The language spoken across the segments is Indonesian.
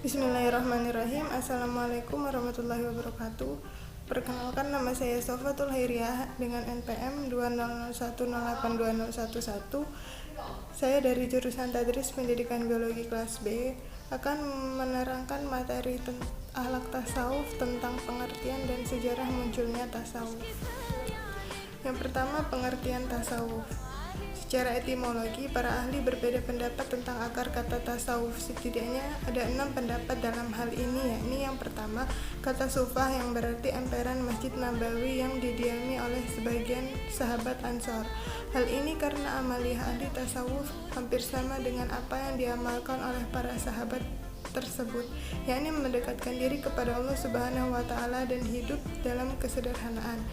Bismillahirrahmanirrahim. Assalamualaikum warahmatullahi wabarakatuh. Perkenalkan, nama saya Sofatul Hairiah dengan NPM 20010820111. Saya dari jurusan Tadris Pendidikan Biologi kelas B akan menerangkan materi akhlak tasawuf tentang pengertian dan sejarah munculnya tasawuf. Yang pertama, pengertian tasawuf. Secara etimologi, para ahli berbeda pendapat tentang akar kata tasawuf. Setidaknya ada 6 pendapat dalam hal ini, yakni yang pertama, kata sufah yang berarti emperan Masjid Nabawi yang didiami oleh sebagian sahabat Ansor. Hal ini karena amaliyah ahli tasawuf hampir sama dengan apa yang diamalkan oleh para sahabat tersebut, yakni mendekatkan diri kepada Allah Subhanahu wa Ta'ala dan hidup dalam kesederhanaan.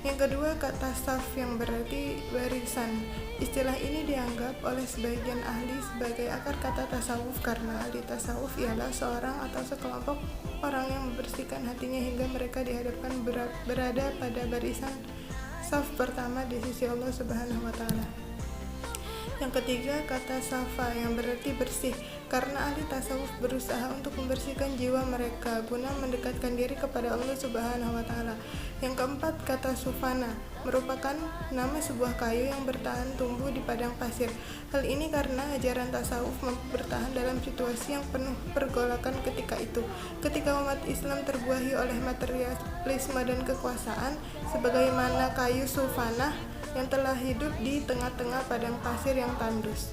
Yang kedua, kata saf yang berarti barisan. Istilah ini dianggap oleh sebagian ahli sebagai akar kata tasawuf karena ahli tasawuf ialah seorang atau sekelompok orang yang membersihkan hatinya hingga mereka dihadapkan berada pada barisan saf pertama di sisi Allah Subhanahu wa Ta'ala. Yang ketiga, kata safa yang berarti bersih karena ahli tasawuf berusaha untuk membersihkan jiwa mereka guna mendekatkan diri kepada Allah Subhanahu wa Ta'ala. Yang keempat, kata sufana merupakan nama sebuah kayu yang bertahan tumbuh di padang pasir. Hal ini karena ajaran tasawuf bertahan dalam situasi yang penuh pergolakan ketika itu, ketika umat Islam terbuahi oleh materialisme dan kekuasaan, sebagaimana kayu sufana yang telah hidup di tengah-tengah padang pasir yang tandus.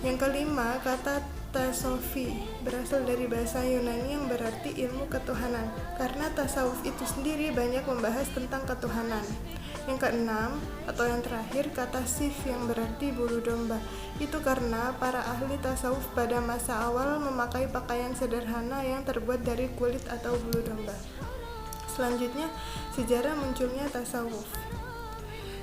Yang kelima, kata tasofi berasal dari bahasa Yunani yang berarti ilmu ketuhanan, karena tasawuf itu sendiri banyak membahas tentang ketuhanan. Yang keenam, atau yang terakhir, kata sif yang berarti bulu domba. Itu karena para ahli tasawuf pada masa awal memakai pakaian sederhana yang terbuat dari kulit atau bulu domba. Selanjutnya, sejarah munculnya tasawuf.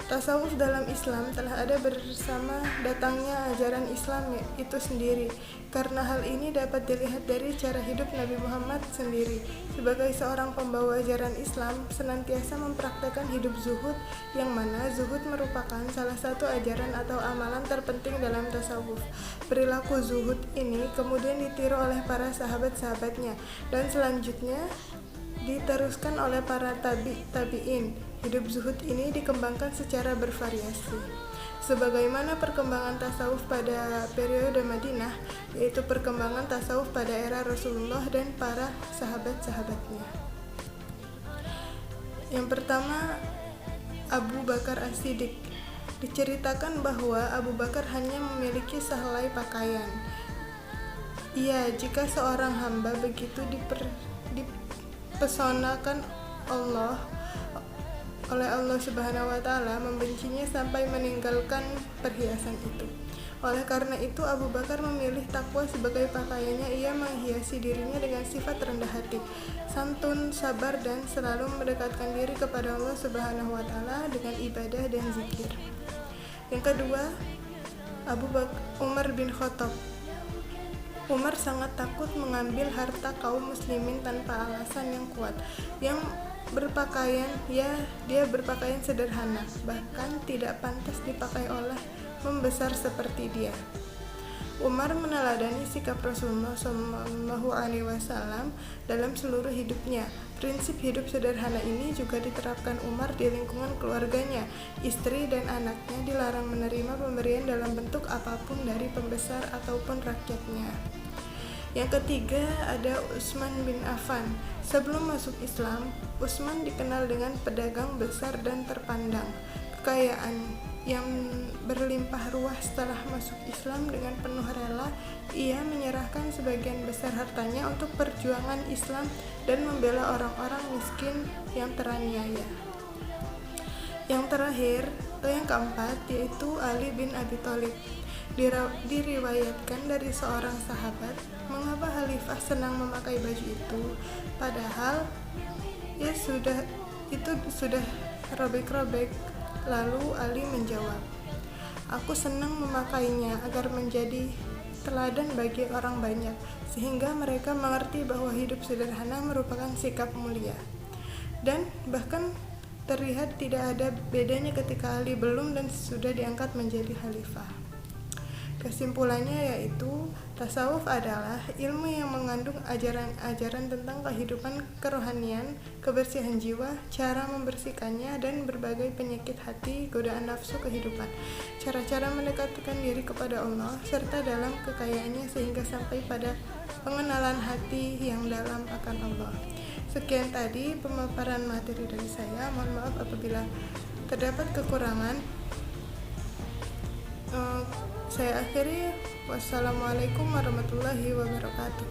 Tasawuf dalam Islam telah ada bersama datangnya ajaran Islam itu sendiri. Karena hal ini dapat dilihat dari cara hidup Nabi Muhammad sendiri. Sebagai seorang pembawa ajaran Islam, senantiasa mempraktekkan hidup zuhud, yang mana zuhud merupakan salah satu ajaran atau amalan terpenting dalam tasawuf. Perilaku zuhud ini kemudian ditiru oleh para sahabat-sahabatnya dan selanjutnya diteruskan oleh para tabi'in. Hidup zuhud ini dikembangkan secara bervariasi. Sebagaimana perkembangan tasawuf pada periode Madinah, yaitu perkembangan tasawuf pada era Rasulullah dan para sahabat-sahabatnya. Yang pertama, Abu Bakar As-Siddiq. Diceritakan bahwa Abu Bakar hanya memiliki sehelai pakaian. Jika seorang hamba begitu dipesonakan oleh Allah Subhanahu wa Ta'ala, membencinya sampai meninggalkan perhiasan itu. Oleh karena itu, Abu Bakar memilih takwa sebagai pakaiannya. Ia menghiasi dirinya dengan sifat rendah hati, santun, sabar, dan selalu mendekatkan diri kepada Allah Subhanahu wa Ta'ala dengan ibadah dan zikir. Yang kedua, Umar bin Khattab. Umar sangat takut mengambil harta kaum muslimin tanpa alasan yang kuat. Dia berpakaian sederhana, bahkan tidak pantas dipakai oleh membesar seperti dia. Umar meneladani sikap Rasulullah SAW dalam seluruh hidupnya. Prinsip hidup sederhana ini juga diterapkan Umar di lingkungan keluarganya. Istri dan anaknya dilarang menerima pemberian dalam bentuk apapun dari pembesar ataupun rakyatnya. Yang ketiga, ada Utsman bin Affan. Sebelum masuk Islam, Utsman dikenal dengan pedagang besar dan terpandang. Kekayaan yang berlimpah ruah. Setelah masuk Islam dengan penuh rela, ia menyerahkan sebagian besar hartanya untuk perjuangan Islam dan membela orang-orang miskin yang teraniaya. Yang terakhir, atau yang keempat, yaitu Ali bin Abi Thalib. Diriwayatkan dari seorang sahabat, mengapa Khalifah senang memakai baju itu, padahal itu sudah robek-robek. Lalu Ali menjawab, "Aku senang memakainya agar menjadi teladan bagi orang banyak, sehingga mereka mengerti bahwa hidup sederhana merupakan sikap mulia." Dan bahkan terlihat tidak ada bedanya ketika Ali belum dan sudah diangkat menjadi khalifah. Kesimpulannya yaitu, tasawuf adalah ilmu yang mengandung ajaran-ajaran tentang kehidupan kerohanian, kebersihan jiwa, cara membersihkannya, dan berbagai penyakit hati, godaan nafsu kehidupan, cara-cara mendekatkan diri kepada Allah, serta dalam kekayaannya sehingga sampai pada pengenalan hati yang dalam akan Allah. Sekian tadi pemaparan materi dari saya. Mohon maaf apabila terdapat kekurangan. Saya akhiri. Wassalamualaikum warahmatullahi wabarakatuh.